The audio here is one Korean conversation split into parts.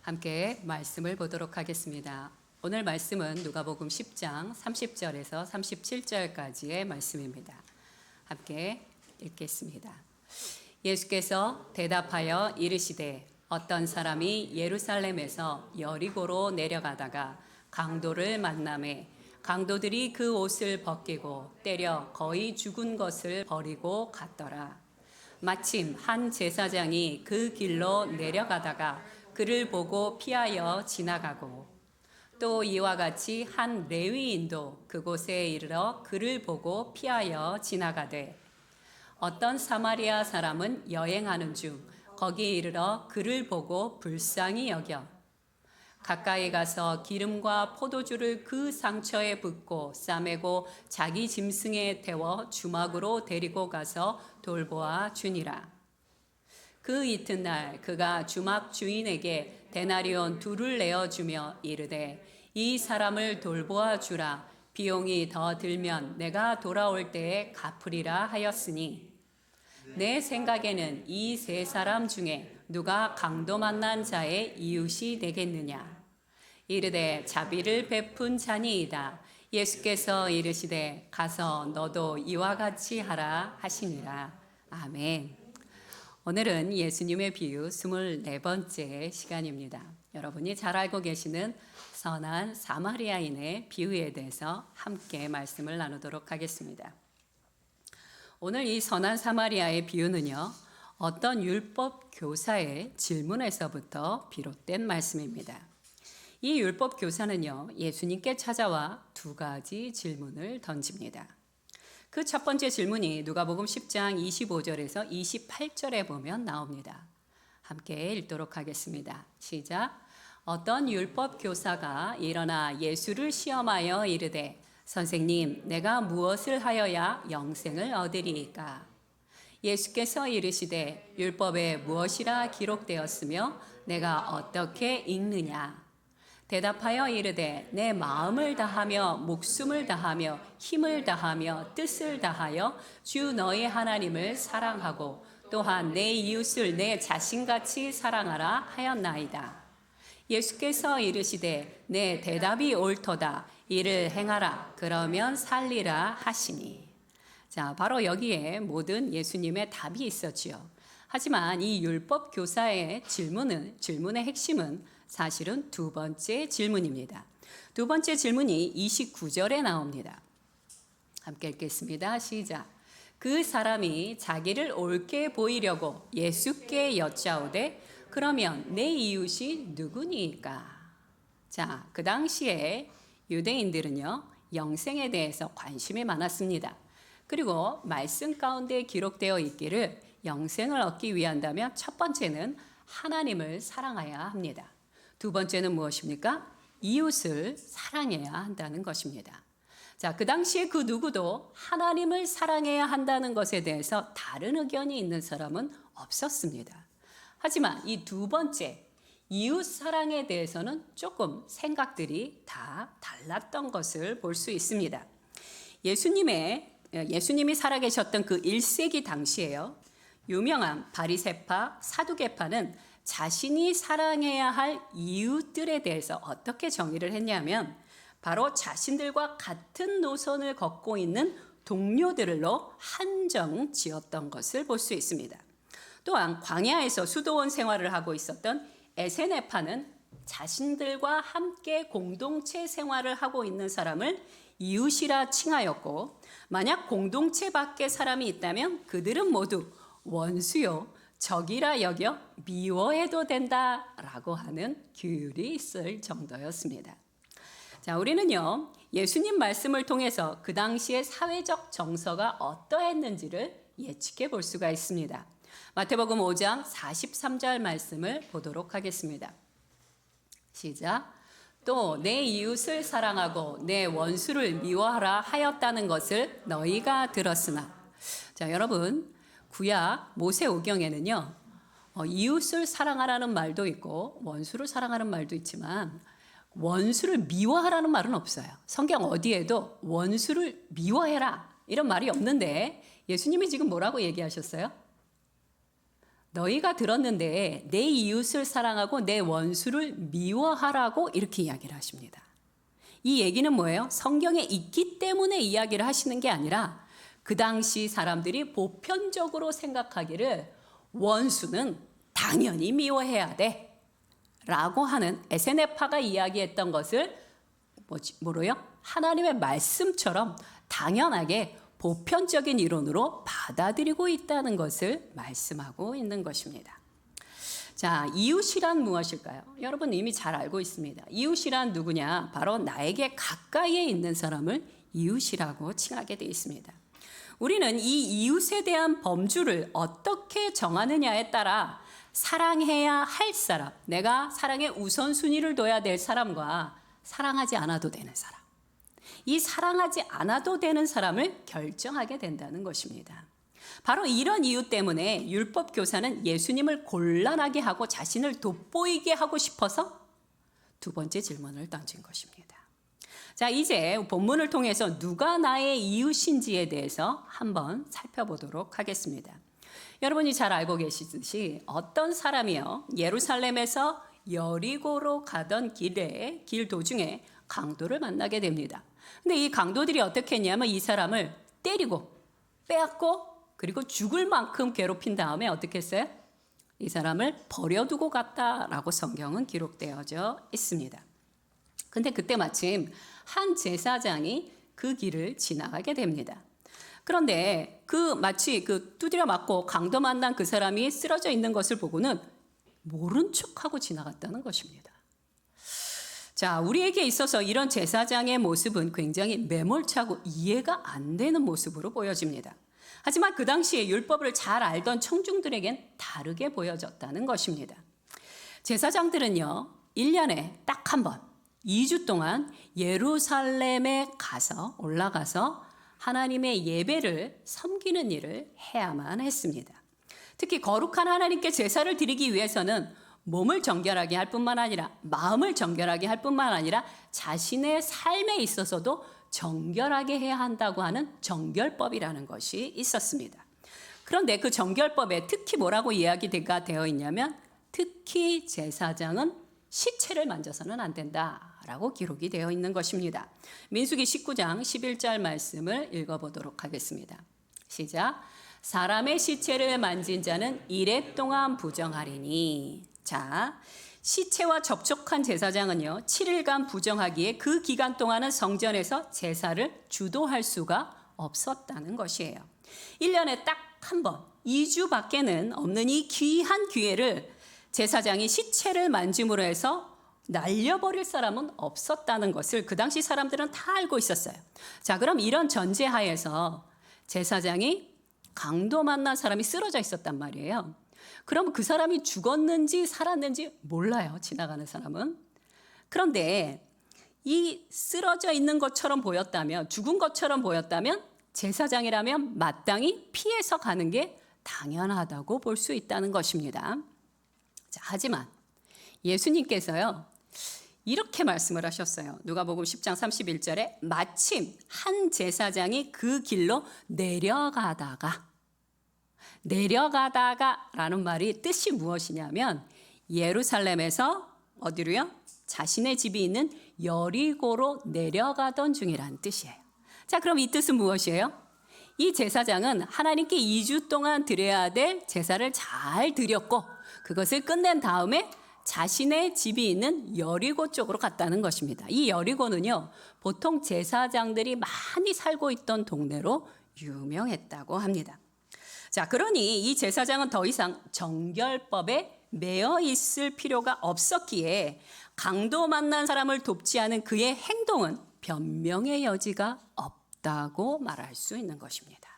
함께 말씀을 보도록 하겠습니다. 오늘 말씀은 누가복음 10장 30절에서 37절까지의 말씀입니다. 함께 읽겠습니다. 예수께서 대답하여 이르시되 어떤 사람이 예루살렘에서 여리고로 내려가다가 강도를 만나매 강도들이 그 옷을 벗기고 때려 거의 죽은 것을 버리고 갔더라. 마침 한 제사장이 그 길로 내려가다가 그를 보고 피하여 지나가고 또 이와 같이 한 레위인도 그곳에 이르러 그를 보고 피하여 지나가되 어떤 사마리아 사람은 여행하는 중 거기 이르러 그를 보고 불쌍히 여겨 가까이 가서 기름과 포도주를 그 상처에 붓고 싸매고 자기 짐승에 태워 주막으로 데리고 가서 돌보아 주니라. 그 이튿날 그가 주막 주인에게 데나리온 2를 내어주며 이르되 이 사람을 돌보아 주라. 비용이 더 들면 내가 돌아올 때에 갚으리라 하였으니 내 생각에는 이 3사람 중에 누가 강도 만난 자의 이웃이 되겠느냐. 이르되 자비를 베푼 자니이다. 예수께서 이르시되 가서 너도 이와 같이 하라 하시니라. 아멘. 오늘은 예수님의 비유 24번째 시간입니다. 여러분이 잘 알고 계시는 선한 사마리아인의 비유에 대해서 함께 말씀을 나누도록 하겠습니다. 오늘 이 선한 사마리아의 비유는요, 어떤 율법 교사의 질문에서부터 비롯된 말씀입니다. 이 율법 교사는요, 예수님께 찾아와 2가지 질문을 던집니다. 그 첫 번째 질문이 누가복음 10장 25절에서 28절에 보면 나옵니다. 함께 읽도록 하겠습니다. 시작. 어떤 율법 교사가 일어나 예수를 시험하여 이르되 선생님, 내가 무엇을 하여야 영생을 얻으리이까? 예수께서 이르시되 율법에 무엇이라 기록되었으며 내가 어떻게 읽느냐? 대답하여 이르되 내 마음을 다하며 목숨을 다하며 힘을 다하며 뜻을 다하여 주 너희 하나님을 사랑하고 또한 내 이웃을 내 자신같이 사랑하라 하였나이다. 예수께서 이르시되 내 대답이 옳도다. 이를 행하라. 그러면 살리라 하시니. 자, 바로 여기에 모든 예수님의 답이 있었지요. 하지만 이 율법 교사의 질문의 핵심은 사실은 2번째 질문입니다. 2번째 질문이 29절에 나옵니다. 함께 읽겠습니다. 시작. 그 사람이 자기를 옳게 보이려고 예수께 여짜오되 그러면 내 이웃이 누구니까? 자, 그 당시에 유대인들은요, 영생에 대해서 관심이 많았습니다. 그리고 말씀 가운데 기록되어 있기를 영생을 얻기 위한다면 첫 번째는 하나님을 사랑해야 합니다. 2번째는 무엇입니까? 이웃을 사랑해야 한다는 것입니다. 자, 그 당시에 그 누구도 하나님을 사랑해야 한다는 것에 대해서 다른 의견이 있는 사람은 없었습니다. 하지만 이 2번째, 이웃 사랑에 대해서는 조금 생각들이 다 달랐던 것을 볼 수 있습니다. 예수님이 살아계셨던 그 1세기 당시에요, 유명한 바리새파, 사두개파는 자신이 사랑해야 할 이웃들에 대해서 어떻게 정의를 했냐면 바로 자신들과 같은 노선을 걷고 있는 동료들로 한정 지었던 것을 볼 수 있습니다. 또한 광야에서 수도원 생활을 하고 있었던 에세네파는 자신들과 함께 공동체 생활을 하고 있는 사람을 이웃이라 칭하였고, 만약 공동체 밖에 사람이 있다면 그들은 모두 원수요 적이라 여겨 미워해도 된다라고 하는 규율이 있을 정도였습니다. 자, 우리는요, 예수님 말씀을 통해서 그 당시의 사회적 정서가 어떠했는지를 예측해 볼 수가 있습니다. 마태복음 5장 43절 말씀을 보도록 하겠습니다. 시작. 또 내 이웃을 사랑하고 내 원수를 미워하라 하였다는 것을 너희가 들었으나. 자, 여러분, 구약 모세오경에는요, 이웃을 사랑하라는 말도 있고 원수를 사랑하는 말도 있지만 원수를 미워하라는 말은 없어요. 성경 어디에도 원수를 미워해라 이런 말이 없는데 예수님이 지금 뭐라고 얘기하셨어요? 너희가 들었는데 내 이웃을 사랑하고 내 원수를 미워하라고 이렇게 이야기를 하십니다. 이 얘기는 뭐예요? 성경에 있기 때문에 이야기를 하시는 게 아니라 그 당시 사람들이 보편적으로 생각하기를 원수는 당연히 미워해야 돼 라고 하는 에세네파가 이야기했던 것을 뭐로요? 하나님의 말씀처럼 당연하게 보편적인 이론으로 받아들이고 있다는 것을 말씀하고 있는 것입니다. 자, 이웃이란 무엇일까요? 여러분 이미 잘 알고 있습니다. 이웃이란 누구냐? 바로 나에게 가까이에 있는 사람을 이웃이라고 칭하게 되어 있습니다. 우리는 이 이웃에 대한 범주를 어떻게 정하느냐에 따라 사랑해야 할 사람, 내가 사랑의 우선순위를 둬야 될 사람과 사랑하지 않아도 되는 사람, 이 사랑하지 않아도 되는 사람을 결정하게 된다는 것입니다. 바로 이런 이유 때문에 율법 교사는 예수님을 곤란하게 하고 자신을 돋보이게 하고 싶어서 두 번째 질문을 던진 것입니다. 자, 이제 본문을 통해서 누가 나의 이웃인지에 대해서 한번 살펴보도록 하겠습니다. 여러분이 잘 알고 계시듯이 어떤 사람이요, 예루살렘에서 여리고로 가던 길 도중에 강도를 만나게 됩니다. 근데 이 강도들이 어떻게 했냐면 이 사람을 때리고 빼앗고 그리고 죽을 만큼 괴롭힌 다음에 어떻게 했어요? 이 사람을 버려두고 갔다라고 성경은 기록되어져 있습니다. 근데 그때 마침 한 제사장이 그 길을 지나가게 됩니다. 그런데 마치 두드려 맞고 강도 만난 그 사람이 쓰러져 있는 것을 보고는 모른 척하고 지나갔다는 것입니다. 자, 우리에게 있어서 이런 제사장의 모습은 굉장히 매몰차고 이해가 안 되는 모습으로 보여집니다. 하지만 그 당시에 율법을 잘 알던 청중들에겐 다르게 보여졌다는 것입니다. 제사장들은요, 1년에 딱 한 번, 2주 동안 예루살렘에 올라가서 하나님의 예배를 섬기는 일을 해야만 했습니다. 특히 거룩한 하나님께 제사를 드리기 위해서는 몸을 정결하게 할 뿐만 아니라 마음을 정결하게 할 뿐만 아니라 자신의 삶에 있어서도 정결하게 해야 한다고 하는 정결법이라는 것이 있었습니다. 그런데 그 정결법에 특히 뭐라고 이야기가 되어 있냐면 특히 제사장은 시체를 만져서는 안 된다라고 기록이 되어 있는 것입니다. 민수기 19장 11절 말씀을 읽어보도록 하겠습니다. 시작. 사람의 시체를 만진 자는 이레 동안 부정하리니. 자, 시체와 접촉한 제사장은요 7일간 부정하기에 그 기간 동안은 성전에서 제사를 주도할 수가 없었다는 것이에요. 1년에 딱 한 번, 2주밖에는 없는 이 귀한 기회를 제사장이 시체를 만짐으로 해서 날려버릴 사람은 없었다는 것을 그 당시 사람들은 다 알고 있었어요. 자, 그럼 이런 전제하에서 제사장이 강도 만난 사람이 쓰러져 있었단 말이에요. 그럼 그 사람이 죽었는지 살았는지 몰라요, 지나가는 사람은. 그런데 이 쓰러져 있는 것처럼 보였다면, 죽은 것처럼 보였다면 제사장이라면 마땅히 피해서 가는 게 당연하다고 볼 수 있다는 것입니다. 자, 하지만 예수님께서요 이렇게 말씀을 하셨어요. 누가복음 10장 31절에 마침 한 제사장이 그 길로 내려가다가라는 말이 뜻이 무엇이냐면 예루살렘에서 어디로요? 자신의 집이 있는 여리고로 내려가던 중이라는 뜻이에요. 자, 그럼 이 뜻은 무엇이에요? 이 제사장은 하나님께 2주 동안 드려야 될 제사를 잘 드렸고 그것을 끝낸 다음에 자신의 집이 있는 여리고 쪽으로 갔다는 것입니다. 이 여리고는요, 보통 제사장들이 많이 살고 있던 동네로 유명했다고 합니다. 자, 그러니 이 제사장은 더 이상 정결법에 매여 있을 필요가 없었기에 강도 만난 사람을 돕지 않은 그의 행동은 변명의 여지가 없다고 말할 수 있는 것입니다.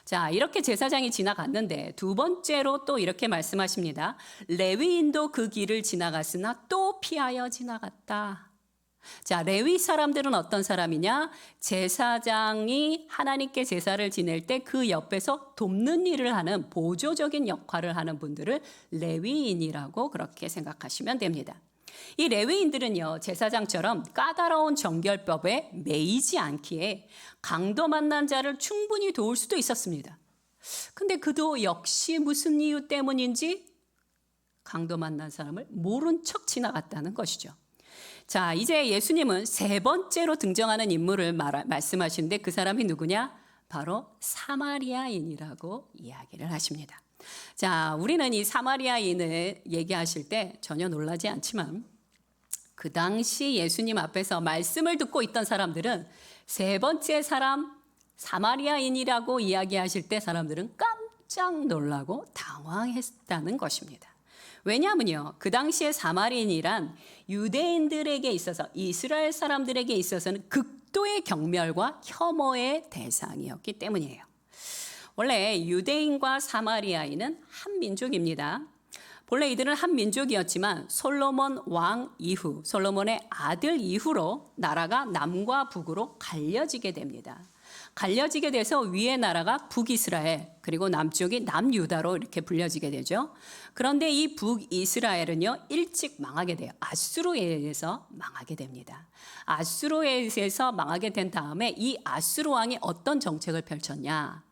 자, 이렇게 제사장이 지나갔는데 두 번째로 또 이렇게 말씀하십니다. 레위인도 그 길을 지나갔으나 또 피하여 지나갔다. 자, 레위 사람들은 어떤 사람이냐? 제사장이 하나님께 제사를 지낼 때 그 옆에서 돕는 일을 하는 보조적인 역할을 하는 분들을 레위인이라고 그렇게 생각하시면 됩니다. 이 레위인들은요, 제사장처럼 까다로운 정결법에 매이지 않기에 강도 만난 자를 충분히 도울 수도 있었습니다. 근데 그도 역시 무슨 이유 때문인지 강도 만난 사람을 모른 척 지나갔다는 것이죠. 자, 이제 예수님은 세 번째로 등장하는 인물을 말씀하시는데 그 사람이 누구냐? 바로 사마리아인이라고 이야기를 하십니다. 자, 우리는 이 사마리아인을 얘기하실 때 전혀 놀라지 않지만 그 당시 예수님 앞에서 말씀을 듣고 있던 사람들은 세 번째 사람 사마리아인이라고 이야기하실 때 사람들은 깜짝 놀라고 당황했다는 것입니다. 왜냐하면요, 그 당시에 사마리아인이란 유대인들에게 있어서 이스라엘 사람들에게 있어서는 극도의 경멸과 혐오의 대상이었기 때문이에요. 원래 유대인과 사마리아인은 한 민족입니다. 본래 이들은 한 민족이었지만 솔로몬 왕 이후, 솔로몬의 아들 이후로 나라가 남과 북으로 갈려지게 됩니다. 갈려지게 돼서 위의 나라가 북이스라엘, 그리고 남쪽이 남유다로 이렇게 불려지게 되죠. 그런데 이 북이스라엘은요, 일찍 망하게 돼요. 아수르에 의해서 망하게 됩니다. 아수르에 의해서 망하게 된 다음에 이 아수르 왕이 어떤 정책을 펼쳤냐?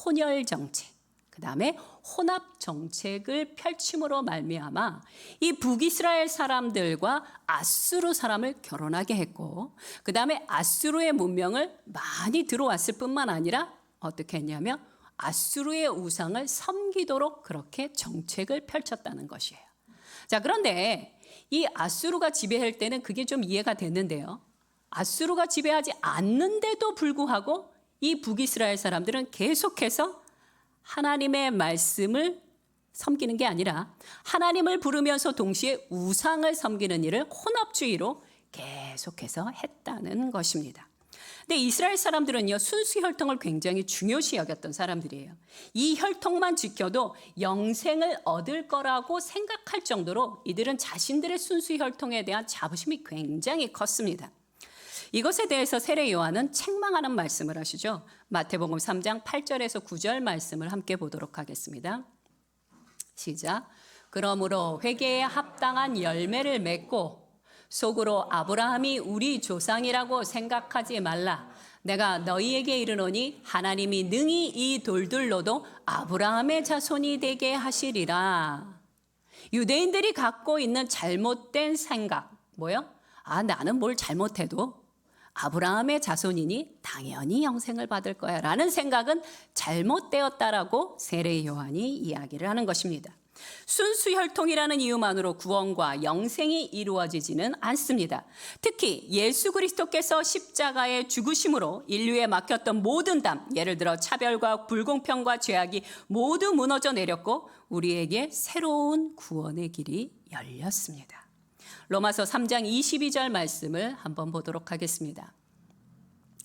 혼혈 정책, 그 다음에 혼합 정책을 펼침으로 말미암아 이 북이스라엘 사람들과 아수르 사람을 결혼하게 했고, 그 다음에 아수르의 문명을 많이 들어왔을 뿐만 아니라 어떻게 했냐면 아수르의 우상을 섬기도록 그렇게 정책을 펼쳤다는 것이에요. 자, 그런데 이 아수르가 지배할 때는 그게 좀 이해가 됐는데요, 아수르가 지배하지 않는데도 불구하고 이 북이스라엘 사람들은 계속해서 하나님의 말씀을 섬기는 게 아니라 하나님을 부르면서 동시에 우상을 섬기는 일을 혼합주의로 계속해서 했다는 것입니다. 근데 이스라엘 사람들은요, 순수 혈통을 굉장히 중요시 여겼던 사람들이에요. 이 혈통만 지켜도 영생을 얻을 거라고 생각할 정도로 이들은 자신들의 순수 혈통에 대한 자부심이 굉장히 컸습니다. 이것에 대해서 세례 요한은 책망하는 말씀을 하시죠. 마태복음 3장 8절에서 9절 말씀을 함께 보도록 하겠습니다. 시작. 그러므로 회개에 합당한 열매를 맺고 속으로 아브라함이 우리 조상이라고 생각하지 말라. 내가 너희에게 이르노니 하나님이 능히 이 돌들로도 아브라함의 자손이 되게 하시리라. 유대인들이 갖고 있는 잘못된 생각, 뭐요? 나는 뭘 잘못해도 아브라함의 자손이니 당연히 영생을 받을 거야 라는 생각은 잘못되었다라고 세례 요한이 이야기를 하는 것입니다. 순수 혈통이라는 이유만으로 구원과 영생이 이루어지지는 않습니다. 특히 예수 그리스도께서 십자가의 죽으심으로 인류에 막혔던 모든 담, 예를 들어 차별과 불공평과 죄악이 모두 무너져 내렸고 우리에게 새로운 구원의 길이 열렸습니다. 로마서 3장 22절 말씀을 한번 보도록 하겠습니다.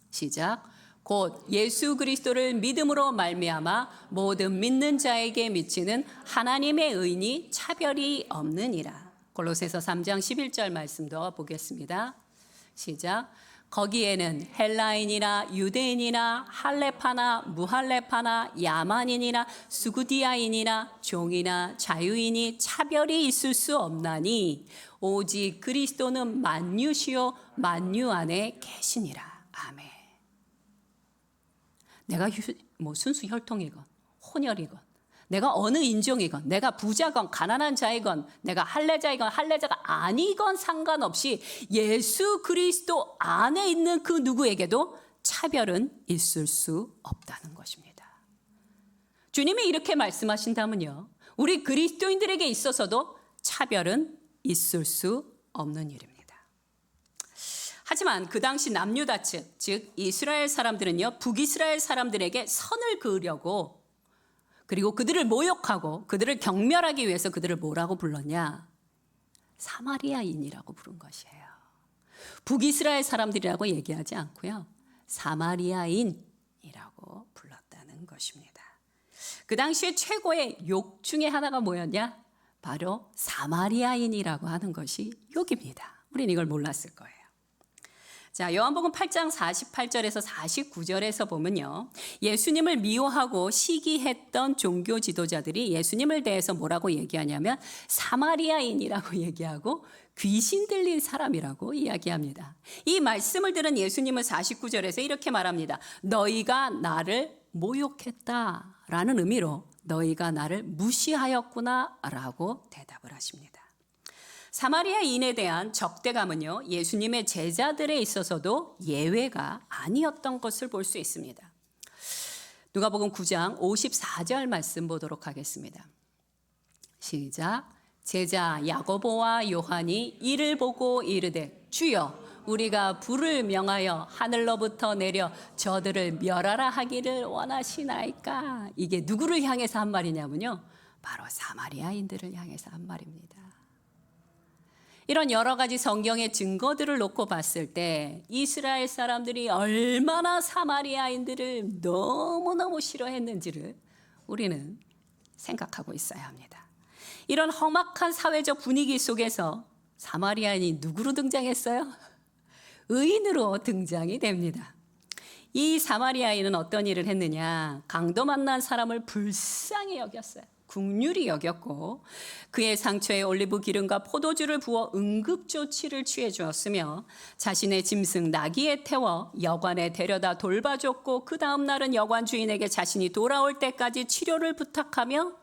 시작. 곧 예수 그리스도를 믿음으로 말미암아 모든 믿는 자에게 미치는 하나님의 의니 차별이 없느니라. 골로새서 3장 11절 말씀도 보겠습니다. 시작. 거기에는 헬라인이나 유대인이나 할레파나 무할레파나 야만인이나 수구디아인이나 종이나 자유인이 차별이 있을 수 없나니 오직 그리스도는 만유시요 만유 안에 계시니라. 아멘. 내가 순수 혈통이건 혼혈이건 내가 어느 인종이건 내가 부자건 가난한 자이건 내가 할례자이건 할례자가 아니건 상관없이 예수 그리스도 안에 있는 그 누구에게도 차별은 있을 수 없다는 것입니다. 주님이 이렇게 말씀하신다면요, 우리 그리스도인들에게 있어서도 차별은 있을 수 없는 일입니다. 하지만 그 당시 남유다 측, 즉 이스라엘 사람들은요, 북이스라엘 사람들에게 선을 그으려고, 그리고 그들을 모욕하고 그들을 경멸하기 위해서 그들을 뭐라고 불렀냐? 사마리아인이라고 부른 것이에요. 북이스라엘 사람들이라고 얘기하지 않고요, 사마리아인이라고 불렀다는 것입니다. 그 당시에 최고의 욕 중에 하나가 뭐였냐? 바로 사마리아인이라고 하는 것이 욕입니다. 우리는 이걸 몰랐을 거예요. 자, 요한복음 8장 48절에서 49절에서 보면요, 예수님을 미워하고 시기했던 종교 지도자들이 예수님을 대해서 뭐라고 얘기하냐면 사마리아인이라고 얘기하고 귀신 들린 사람이라고 이야기합니다. 이 말씀을 들은 예수님은 49절에서 이렇게 말합니다. 너희가 나를 모욕했다 라는 의미로 너희가 나를 무시하였구나 라고 대답을 하십니다. 사마리아인에 대한 적대감은요, 예수님의 제자들에 있어서도 예외가 아니었던 것을 볼 수 있습니다. 누가복음 9장 54절 말씀 보도록 하겠습니다. 시작. 제자 야고보와 요한이 이를 보고 이르되 주여 우리가 불을 명하여 하늘로부터 내려 저들을 멸하라 하기를 원하시나이까. 이게 누구를 향해서 한 말이냐면요, 바로 사마리아인들을 향해서 한 말입니다. 이런 여러 가지 성경의 증거들을 놓고 봤을 때 이스라엘 사람들이 얼마나 사마리아인들을 너무너무 싫어했는지를 우리는 생각하고 있어야 합니다. 이런 험악한 사회적 분위기 속에서 사마리아인이 누구로 등장했어요? 의인으로 등장이 됩니다. 이 사마리아인은 어떤 일을 했느냐? 강도 만난 사람을 불쌍히 여겼어요. 긍휼히 여겼고 그의 상처에 올리브 기름과 포도주를 부어 응급조치를 취해 주었으며 자신의 짐승 나귀에 태워 여관에 데려다 돌봐줬고 그 다음 날은 여관 주인에게 자신이 돌아올 때까지 치료를 부탁하며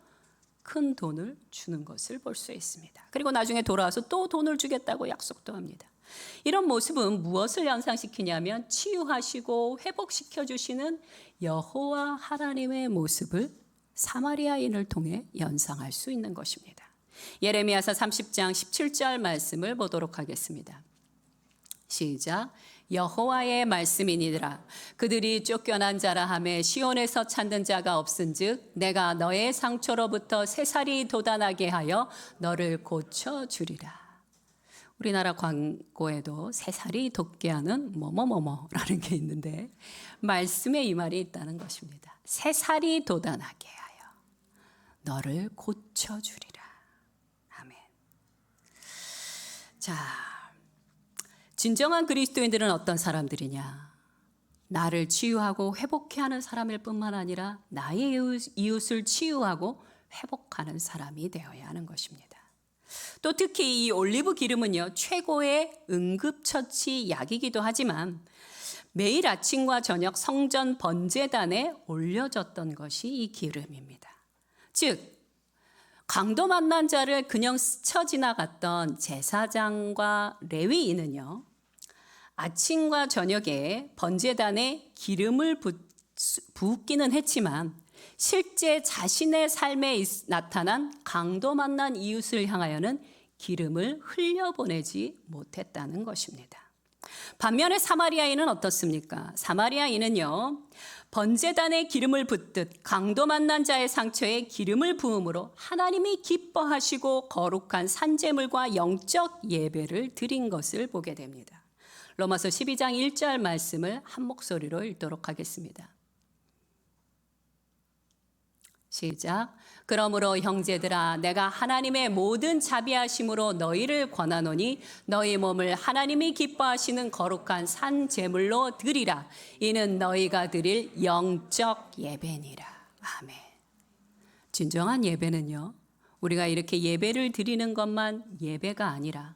큰 돈을 주는 것을 볼 수 있습니다. 그리고 나중에 돌아와서 또 돈을 주겠다고 약속도 합니다. 이런 모습은 무엇을 연상시키냐면 치유하시고 회복시켜 주시는 여호와 하나님의 모습을 사마리아인을 통해 연상할 수 있는 것입니다. 예레미야서 30장 17절 말씀을 보도록 하겠습니다. 시작. 여호와의 말씀이니라. 그들이 쫓겨난 자라 하매 시온에서 찾는 자가 없은즉 내가 너의 상처로부터 새살이 돋아나게 하여 너를 고쳐주리라. 우리나라 광고에도 새살이 돋게 하는 뭐뭐뭐뭐라는 게 있는데 말씀에 이 말이 있다는 것입니다. 새살이 돋아나게 하여 너를 고쳐주리라. 아멘. 자, 진정한 그리스도인들은 어떤 사람들이냐? 나를 치유하고 회복해 하는 사람일 뿐만 아니라 나의 이웃을 치유하고 회복하는 사람이 되어야 하는 것입니다. 또 특히 이 올리브 기름은요, 최고의 응급처치 약이기도 하지만 매일 아침과 저녁 성전 번제단에 올려졌던 것이 이 기름입니다. 즉 강도 만난 자를 그냥 스쳐 지나갔던 제사장과 레위인은요, 아침과 저녁에 번제단에 기름을 붓기는 했지만 실제 자신의 삶에 나타난 강도 만난 이웃을 향하여는 기름을 흘려보내지 못했다는 것입니다. 반면에 사마리아인은 어떻습니까? 사마리아인은요, 번제단에 기름을 붓듯 강도 만난 자의 상처에 기름을 부음으로 하나님이 기뻐하시고 거룩한 산제물과 영적 예배를 드린 것을 보게 됩니다. 로마서 12장 1절 말씀을 한 목소리로 읽도록 하겠습니다. 시작. 그러므로 형제들아 내가 하나님의 모든 자비하심으로 너희를 권하노니 너희 몸을 하나님이 기뻐하시는 거룩한 산 제물로 드리라. 이는 너희가 드릴 영적 예배니라. 아멘. 진정한 예배는요, 우리가 이렇게 예배를 드리는 것만 예배가 아니라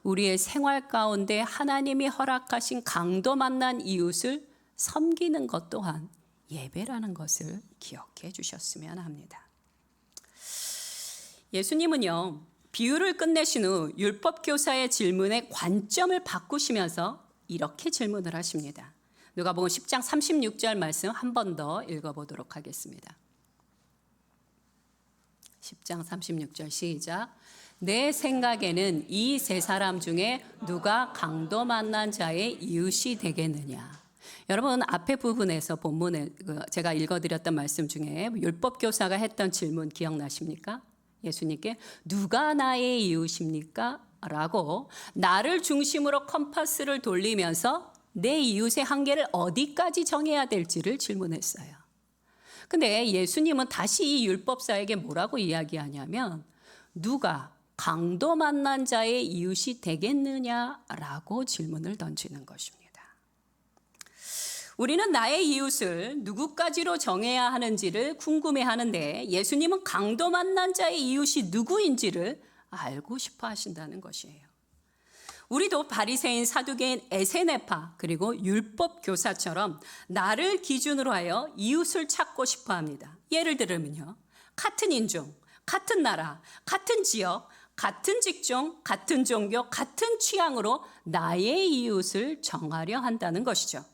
우리의 생활 가운데 하나님이 허락하신 강도 만난 이웃을 섬기는 것 또한 예배라는 것을 기억해 주셨으면 합니다. 예수님은요, 비유를 끝내신 후 율법 교사의 질문에 관점을 바꾸시면서 이렇게 질문을 하십니다. 누가복음 10장 36절 말씀 한 번 더 읽어보도록 하겠습니다. 10장 36절 시작. 내 생각에는 이 세 사람 중에 누가 강도 만난 자의 이웃이 되겠느냐. 여러분 앞에 부분에서 본문에 제가 읽어드렸던 말씀 중에 율법 교사가 했던 질문 기억나십니까? 예수님께 누가 나의 이웃입니까? 라고 나를 중심으로 컴파스를 돌리면서 내 이웃의 한계를 어디까지 정해야 될지를 질문했어요. 근데 예수님은 다시 이 율법사에게 뭐라고 이야기하냐면 누가 강도 만난 자의 이웃이 되겠느냐라고 질문을 던지는 것입니다. 우리는 나의 이웃을 누구까지로 정해야 하는지를 궁금해하는데 예수님은 강도 만난 자의 이웃이 누구인지를 알고 싶어 하신다는 것이에요. 우리도 바리새인, 사두개인, 에세네파 그리고 율법 교사처럼 나를 기준으로 하여 이웃을 찾고 싶어 합니다. 예를 들면요. 같은 인종, 같은 나라, 같은 지역, 같은 직종, 같은 종교, 같은 취향으로 나의 이웃을 정하려 한다는 것이죠.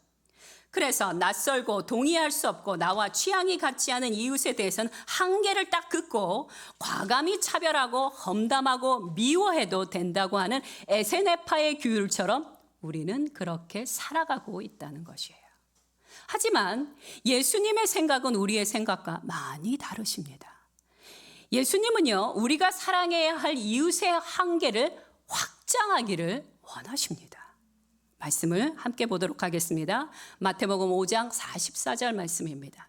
그래서 낯설고 동의할 수 없고 나와 취향이 같지 않은 이웃에 대해서는 한계를 딱 긋고 과감히 차별하고 험담하고 미워해도 된다고 하는 에세네파의 규율처럼 우리는 그렇게 살아가고 있다는 것이에요. 하지만 예수님의 생각은 우리의 생각과 많이 다르십니다. 예수님은요, 우리가 사랑해야 할 이웃의 한계를 확장하기를 원하십니다. 말씀을 함께 보도록 하겠습니다. 마태복음 5장 44절 말씀입니다.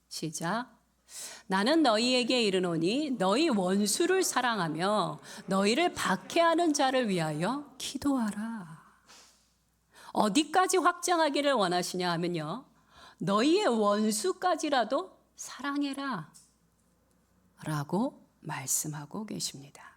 시작. 나는 너희에게 이르노니 너희 원수를 사랑하며 너희를 박해하는 자를 위하여 기도하라. 어디까지 확장하기를 원하시냐 하면요. 너희의 원수까지라도 사랑해라 라고 말씀하고 계십니다.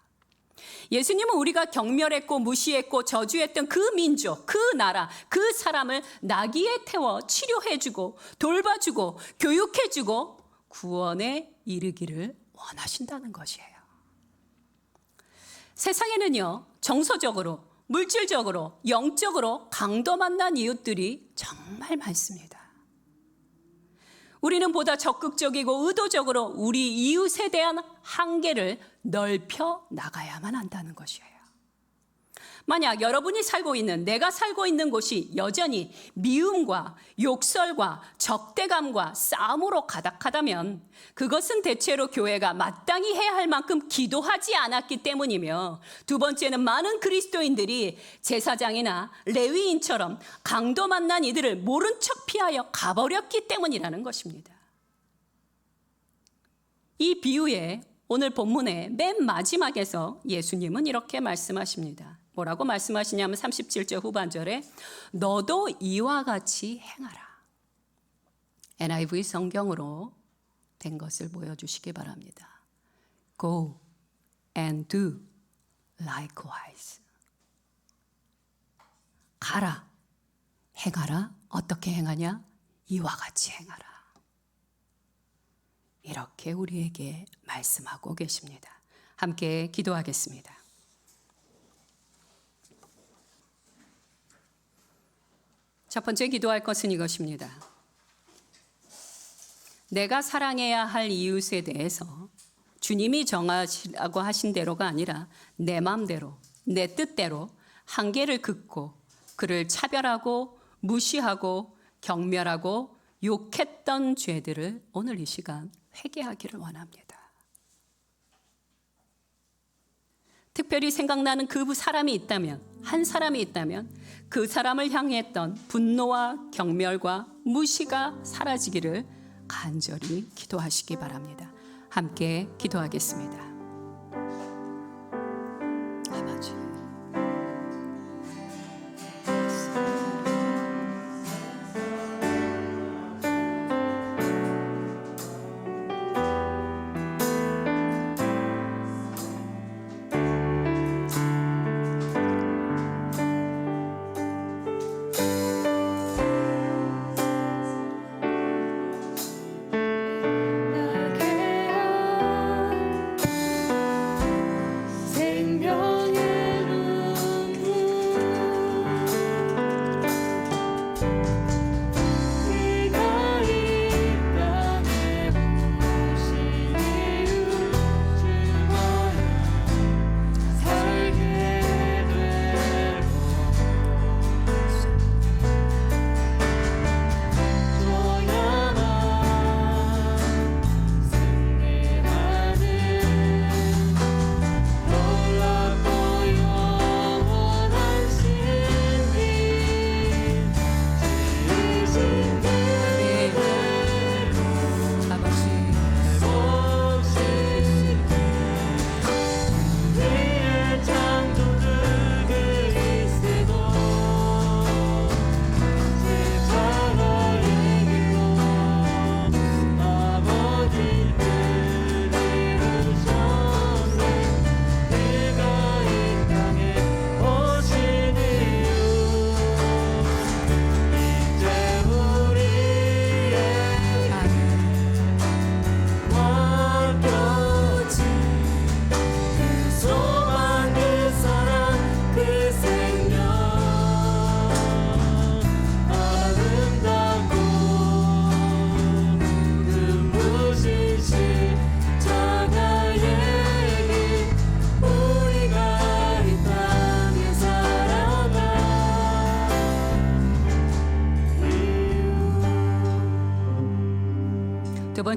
예수님은 우리가 경멸했고 무시했고 저주했던 그 민족, 그 나라, 그 사람을 나귀에 태워 치료해주고 돌봐주고 교육해주고 구원에 이르기를 원하신다는 것이에요. 세상에는요, 정서적으로, 물질적으로, 영적으로 강도 만난 이웃들이 정말 많습니다. 우리는 보다 적극적이고 의도적으로 우리 이웃에 대한 한계를 넓혀 나가야만 한다는 것이에요. 만약 여러분이 살고 있는, 내가 살고 있는 곳이 여전히 미움과 욕설과 적대감과 싸움으로 가득하다면 그것은 대체로 교회가 마땅히 해야 할 만큼 기도하지 않았기 때문이며, 두 번째는 많은 그리스도인들이 제사장이나 레위인처럼 강도 만난 이들을 모른 척 피하여 가버렸기 때문이라는 것입니다. 이 비유에 오늘 본문의 맨 마지막에서 예수님은 이렇게 말씀하십니다. 뭐라고 말씀하시냐면 37절 후반절에 너도 이와 같이 행하라. NIV 성경으로 된 것을 보여주시기 바랍니다. Go and do likewise. 가라, 행하라. 어떻게 행하냐? 이와 같이 행하라. 이렇게 우리에게 말씀하고 계십니다. 함께 기도하겠습니다. 첫 번째 기도할 것은 이것입니다. 내가 사랑해야 할 이웃에 대해서 주님이 정하시라고 하신 대로가 아니라 내 마음대로, 내 뜻대로 한계를 긋고 그를 차별하고 무시하고 경멸하고 욕했던 죄들을 오늘 이 시간 회개하기를 원합니다. 특별히 생각나는 그 사람이 있다면, 한 사람이 있다면 그 사람을 향했던 분노와 경멸과 무시가 사라지기를 간절히 기도하시기 바랍니다. 함께 기도하겠습니다. 아버지,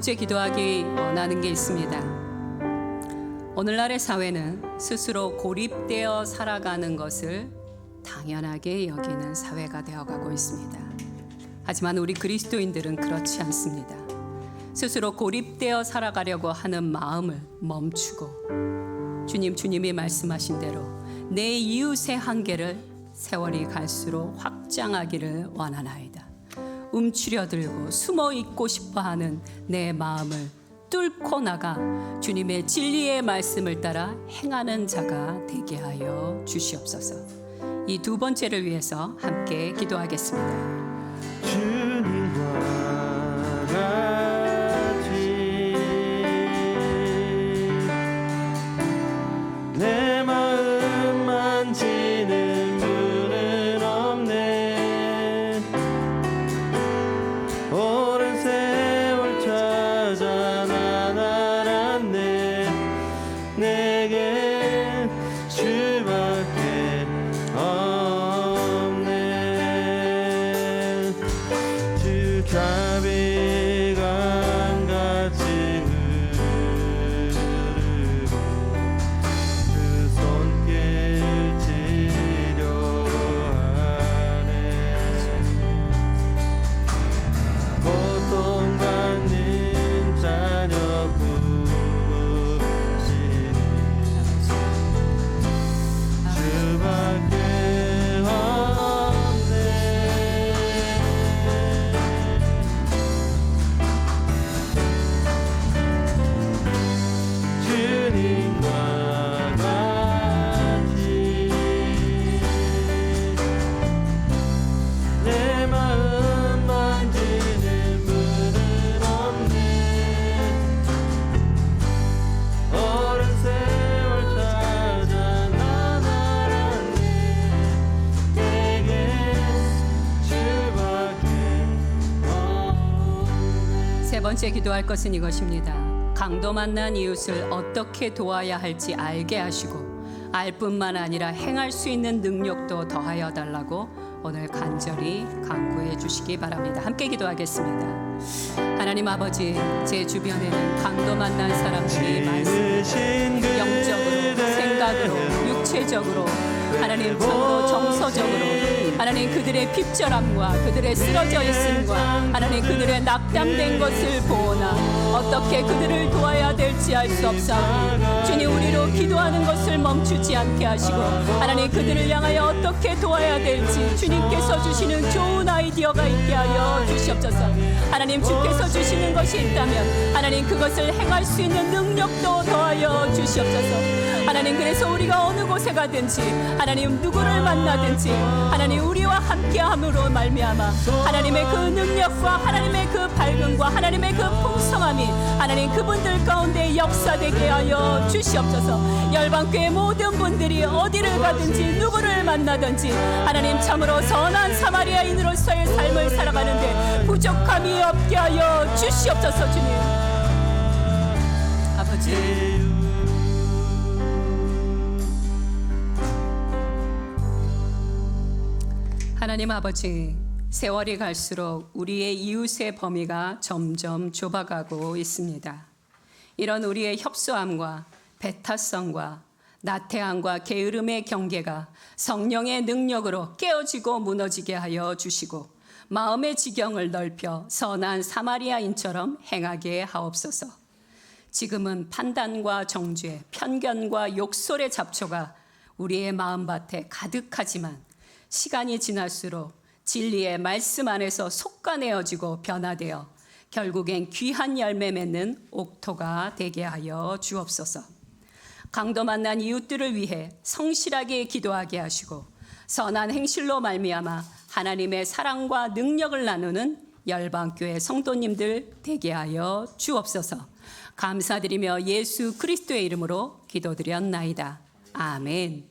번째 기도하기 원하는 게 있습니다. 오늘날의 사회는 스스로 고립되어 살아가는 것을 당연하게 여기는 사회가 되어가고 있습니다. 하지만 우리 그리스도인들은 그렇지 않습니다. 스스로 고립되어 살아가려고 하는 마음을 멈추고 주님이 말씀하신 대로 내 이웃의 한계를 세월이 갈수록 확장하기를 원하나이다. 움츠려들고 숨어 있고 싶어하는 내 마음을 뚫고 나가 주님의 진리의 말씀을 따라 행하는 자가 되게 하여 주시옵소서. 이 두 번째를 위해서 함께 기도하겠습니다. 주님과 같이 내 마음 만지는 분은 없네. 오랜 세월 찾아 난 알았네. 내게 주밖에 없네. 주 자비감 같이 흐르고 그 손길 치료하네. 고통받는 자녀 부르시니 주밖에 없네. 주님과 같이 내 마음 만지는 분은 없네. 오랜 세월 찾아 난 알았네. 내게 주밖에 없네. 세 번째 기도할 것은 이것입니다. 강도 만난 이웃을 어떻게 도와야 할지 알게 하시고 알 뿐만 아니라 행할 수 있는 능력도 더하여 달라고 오늘 간절히 간구해 주시기 바랍니다. 함께 기도하겠습니다. 하나님 아버지, 제 주변에는 강도 만난 사람들이 많습니다. 영적으로, 생각으로, 육체적으로, 하나님 참으로 정서적으로 하나님 그들의 핍절함과 그들의 쓰러져 있음과 하나님 그들의 낙담된 것을 보나 어떻게 그들을 도와야 될지 알 수 없사오니 주님, 우리로 기도하는 것을 멈추지 않게 하시고 하나님 그들을 향하여 어떻게 도와야 될지 주님께서 주시는 좋은 아이디어가 있게 하여 주시옵소서. 하나님, 주께서 주시는 것이 있다면 하나님 그것을 행할 수 있는 능력도 더하여 주시옵소서. 하나님, 그래서 우리가 어느 곳에 가든지 하나님 누구를 만나든지 하나님 우리와 함께함으로 말미암아 하나님의 그 능력과 하나님의 그 밝음과 하나님의 그 풍성함이 하나님 그분들 가운데 역사되게 하여 주시옵소서. 열방교회 모든 분들이 어디를 가든지 누구를 만나든지 하나님 참으로 선한 사마리아인으로서의 삶을 살아가는데 부족함이 없게 하여 주시옵소서. 주님 아버지, 하나님 아버지, 세월이 갈수록 우리의 이웃의 범위가 점점 좁아가고 있습니다. 이런 우리의 협소함과 배타성과 나태함과 게으름의 경계가 성령의 능력으로 깨어지고 무너지게 하여 주시고 마음의 지경을 넓혀 선한 사마리아인처럼 행하게 하옵소서. 지금은 판단과 정죄, 편견과 욕설의 잡초가 우리의 마음밭에 가득하지만 시간이 지날수록 진리의 말씀 안에서 솎아내어지고 변화되어 결국엔 귀한 열매 맺는 옥토가 되게 하여 주옵소서. 강도 만난 이웃들을 위해 성실하게 기도하게 하시고 선한 행실로 말미암아 하나님의 사랑과 능력을 나누는 열방교회 성도님들 되게 하여 주옵소서. 감사드리며 예수 그리스도의 이름으로 기도드렸나이다. 아멘.